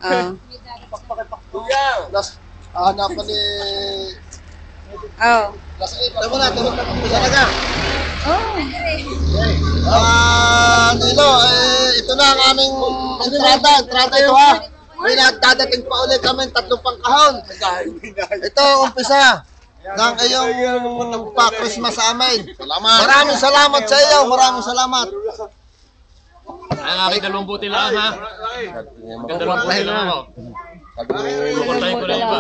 Oo. Hanapan ni... Oo. Tama na, talaga. Oh. Nilo, ito na ang aming entrada ito ha. May nagdadating pa ulit kami 3 pang kahon. Ito, umpisa ng iyong pa-Christmas sa amin. Maraming salamat sa iyo, maraming salamat. Ang aking 2 buti lang ha. Ang 2 buti lang ako. Kukuntahin ko na iba.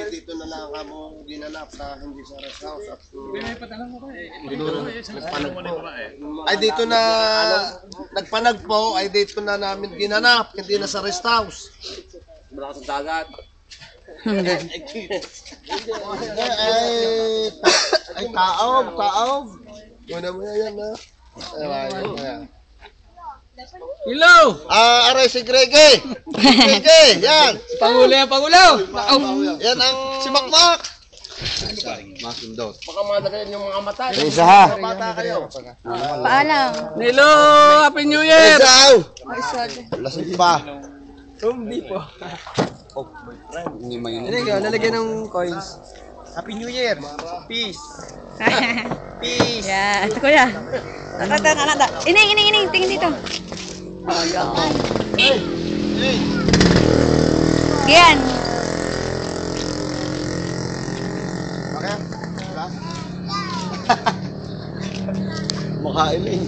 Dito na lang kamo ginanap na hindi sa rest house at ay dito na nagpanagpo ay dito na namin ginanap, hindi na sa rest house. Wala sa dagat. Ay taob. Muna yan na. Ayan. Hello! Aray si Grege! Yan! Pangulo yan, Pangulo! Yan ang... Si Makmak! Baka madagayan yung mga mata. Isa ha! Mata kayo. Paalam. Hello! Happy New Year! Lasing pa. Hindi po. Lalagyan ng coins. Happy New Year! Peace! Peace! Yan. Kuya. Nata. Ining. Tingin dito. Oh, yan. Yan. Mukha iling.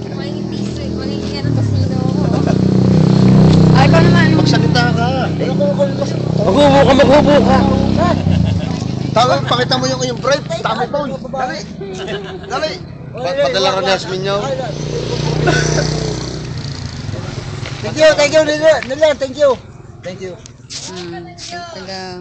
Ay, ikaw naman. Magsalita ka. Maghubo ka. Tawag, pakita mo yung bright. Tama po. Dali. Padala ko ni Yasmin nyo. Thank you, Nila. Thank you. Taga.